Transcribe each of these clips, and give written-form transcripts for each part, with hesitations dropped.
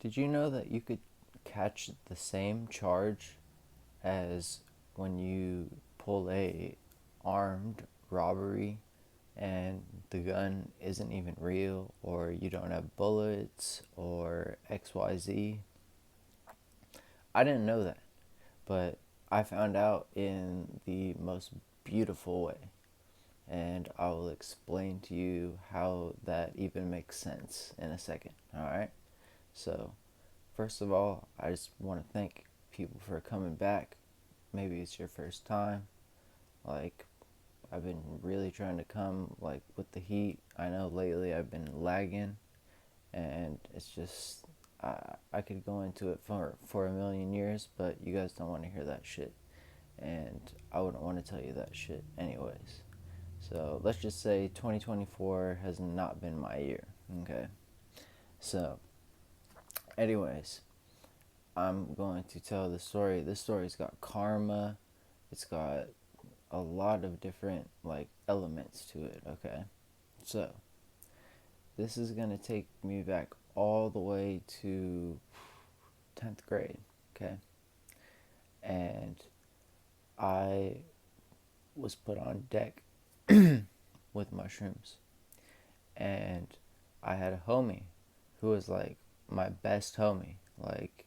Did you know that you could catch the same charge as when you pull a armed robbery and the gun isn't even real, or you don't have bullets, or XYZ? I didn't know that, but I found out in the most beautiful way, and I will explain to you how that even makes sense in a second. Alright? So, first of all, I just want to thank people for coming back. Maybe it's your first time. Like, I've been really trying to come, like, with the heat. I know lately I've been lagging, and it's just, I could go into it for a million years, but you guys don't want to hear that shit. And I wouldn't want to tell you that shit anyways. So let's just say 2024 has not been my year. Okay. So, anyways, I'm going to tell the story. This story's got karma. It's got a lot of different like elements to it. Okay. So this is gonna take me back all the way to 10th grade. Okay. And I was put on deck with mushrooms, and I had a homie who was like my best homie. Like,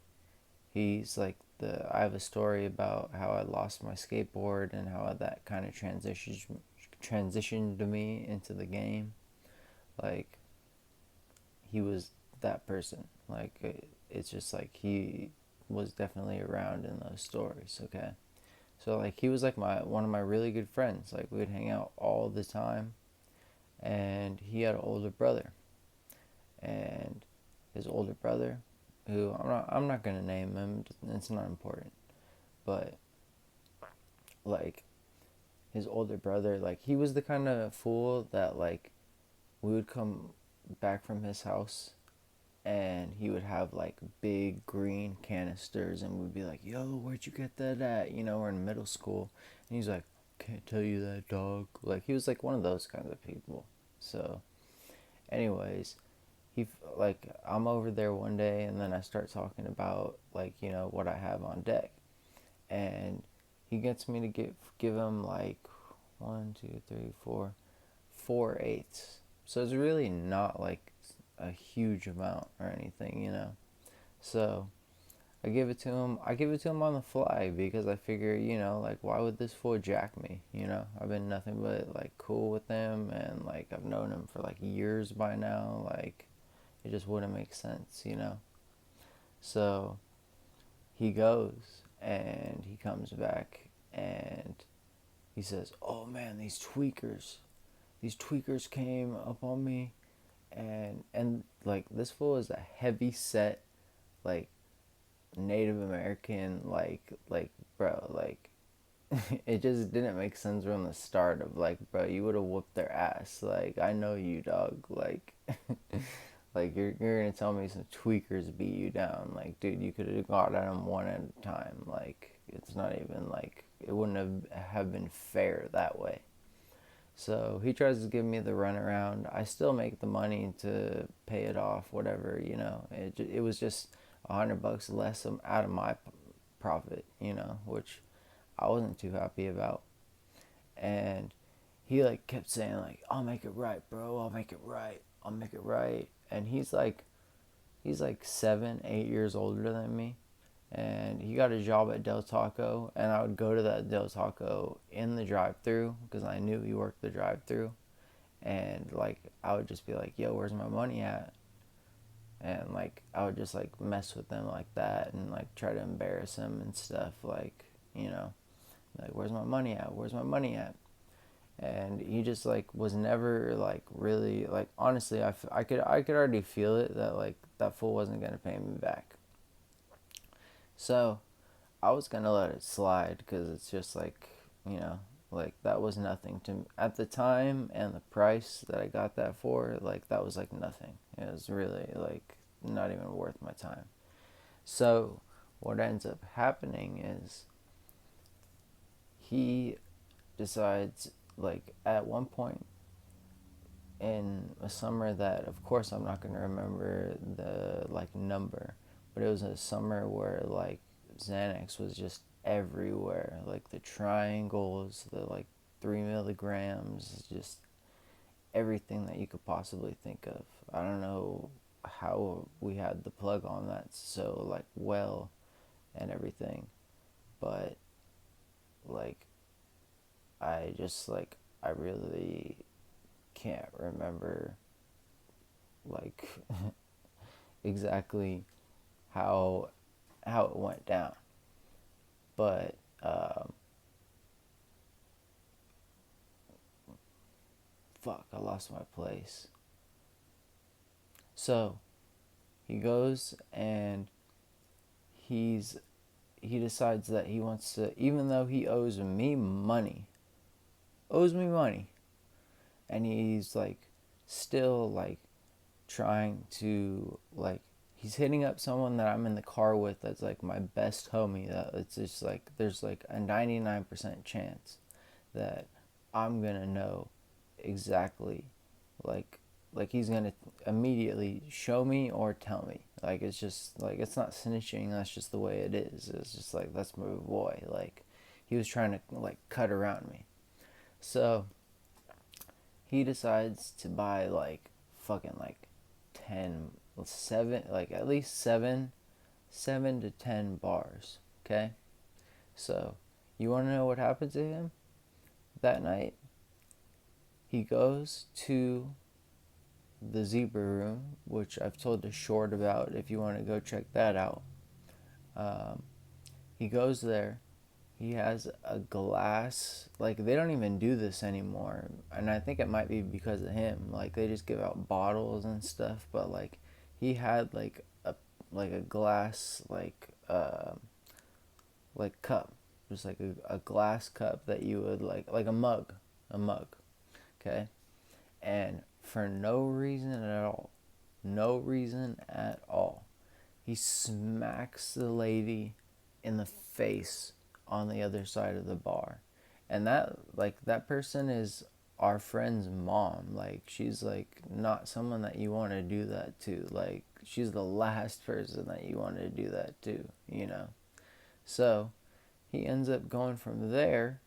he's like the I have a story about how I lost my skateboard and how that kind of transitioned me into the game. Like, he was that person. Like, it's just like he was definitely around in those stories. Okay. So like he was like my one of my really good friends. Like, we would hang out all the time, and he had an older brother, and his older brother, who I'm not gonna name him. It's not important, but like his older brother, like he was the kind of fool that like we would come back from his house, and he would have like big green canisters, and we'd be like, "Yo, where'd you get that at?" We're in middle school, and he's like, "Can't tell you that, dog." Like, he was like one of those kinds of people. So, anyways, like, I'm over there one day, and then I start talking about like what I have on deck, and he gets me to give him like one, two, three, four eighths. So it's really not like a huge amount or anything. So I give it to him. I give it to him on the fly because I figure, like, why would this fool jack me? I've been nothing but like cool with him, and like I've known him for like years by now. Like, it just wouldn't make sense. So he goes and he comes back and he says, "Oh man, these tweakers came up on me, and like this fool is a heavy set, like, Native American, like bro, like it just didn't make sense from the start of like, bro, you would have whooped their ass. Like, I know you, dog. Like, like you're gonna tell me some tweakers beat you down? Like, dude, you could have got at them one at a time. Like, it's not even like it wouldn't have been fair that way." So he tries to give me the runaround. I still make the money to pay it off, whatever. It was just $100 less out of my profit, which I wasn't too happy about. And he like kept saying like, "I'll make it right, bro. I'll make it right. I'll make it right." And he's like 7, 8 years older than me, and he got a job at Del Taco, and I would go to that Del Taco in the drive-through because I knew he worked the drive-through, and like I would just be like, "Yo, where's my money at?" And like I would just like mess with him like that, and like try to embarrass him and stuff, like, "Where's my money at? Where's my money at?" And he just like was never like really, like, honestly, I could already feel it that like that fool wasn't gonna pay me back. So I was gonna let it slide because it's just like that was nothing to me at the time, and the price that I got that for, like, that was like nothing. It was really like not even worth my time. So what ends up happening is he decides, like, at one point, in a summer that, of course, I'm not gonna remember the like number, but it was a summer where like Xanax was just everywhere, like the triangles, the like 3 milligrams, just everything that you could possibly think of. I don't know how we had the plug on that so like well and everything, but like I just like I really can't remember like exactly how how it went down. But fuck, I lost my place. So he goes and he's he decides that he wants to, even though he owes me money, and he's like still like trying to like he's hitting up someone that I'm in the car with that's like my best homie, that it's just like there's like a 99% chance that I'm gonna know exactly like he's gonna immediately show me or tell me. Like it's just like it's not snitching, that's just the way it is. It's just like that's my boy. Like he was trying to like cut around me. So he decides to buy like fucking like 10 7 like at least 7 to 10 bars. Okay, so you want to know what happened to him that night? He goes to the Zebra Room, which I've told the short about if you want to go check that out. um, he goes there. He has a glass, like they don't even do this anymore, and I think it might be because of him. Like they just give out bottles and stuff, but like he had like a glass like cup, just like a glass cup that you would like a mug, okay? And for no reason at all, no reason at all, he smacks the lady in the face on the other side of the bar. And that person is our friend's mom. Like she's like not someone that you want to do that to. Like she's the last person that you want to do that to, you know. So he ends up going from there,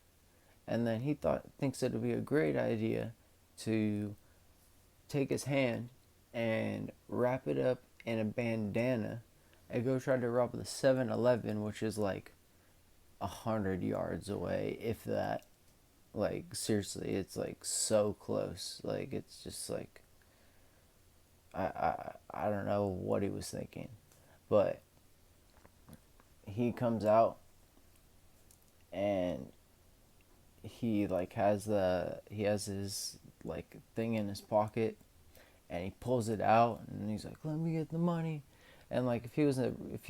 and then thinks it'd be a great idea to take his hand and wrap it up in a bandana and go try to rob the 7-Eleven, which is like 100 yards away, if that. Like seriously, it's like so close. Like it's just like I don't know what he was thinking, but he comes out and he has his like thing in his pocket, and he pulls it out and he's like, "Let me get the money." And like if he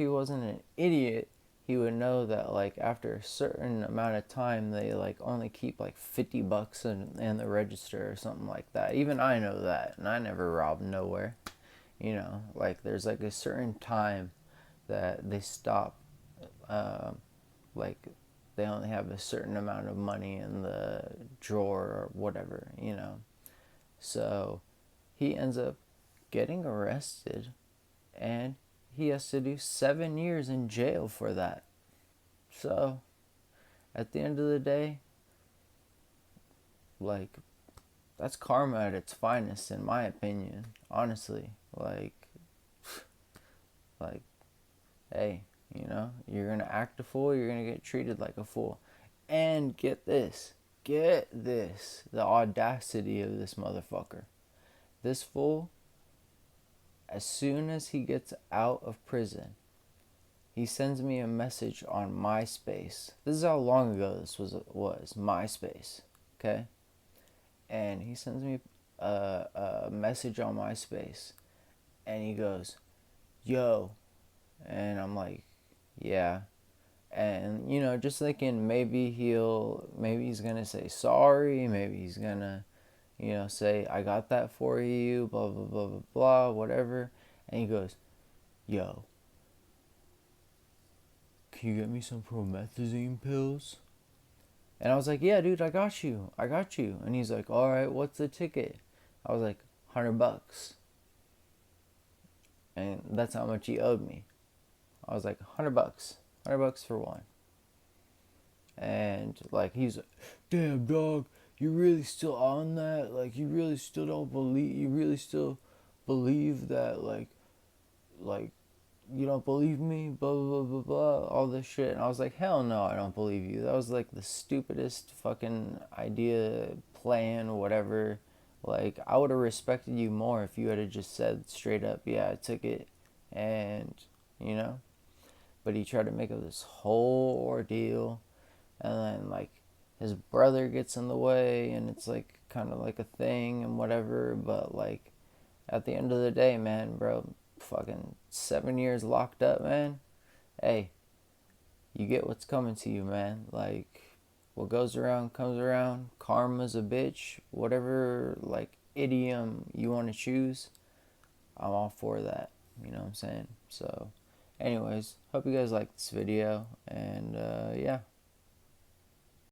wasn't an idiot, he would know that like after a certain amount of time they like only keep like $50 in the register or something like that. Even I know that, and I never robbed nowhere. You know, like there's like a certain time that they stop. Like they only have a certain amount of money in the drawer or whatever. You know, so he ends up getting arrested, and he has to do 7 years in jail for that. So at the end of the day, like that's karma at its finest, in my opinion. Honestly, like, hey, you know, you're gonna act a fool, you're gonna get treated like a fool. And get this, the audacity of this motherfucker. This fool, as soon as he gets out of prison, he sends me a message on MySpace. This is how long ago this was MySpace, okay? And he sends me a message on MySpace, and he goes, "Yo," and I'm like, "Yeah." And you know, just thinking maybe he's gonna say sorry, maybe he's gonna, you know, say I got that for you, blah blah blah blah blah, whatever. And he goes, "Yo, can you get me some promethazine pills?" And I was like, "Yeah, dude, I got you. And he's like, "All right, what's the ticket?" I was like, $100. And that's how much he owed me. I was like, $100. $100 for one. And like, he's like, damn, dog, you really still on that? Like, you really still don't believe, you really still believe that, like, you don't believe me, blah, blah, blah, blah, blah, all this shit. And I was like, hell no, I don't believe you. That was like the stupidest fucking idea, plan, whatever. Like, I would have respected you more if you had just said straight up, yeah, I took it. And, you know? But he tried to make it this whole ordeal. And then, like, his brother gets in the way, and it's like kind of like a thing and whatever. But, like, at the end of the day, man, bro, fucking 7 years locked up, man. Hey, you get what's coming to you, man. Like, what goes around comes around. Karma's a bitch. Whatever, like, idiom you want to choose, I'm all for that. You know what I'm saying? So, anyways, hope you guys like this video. And,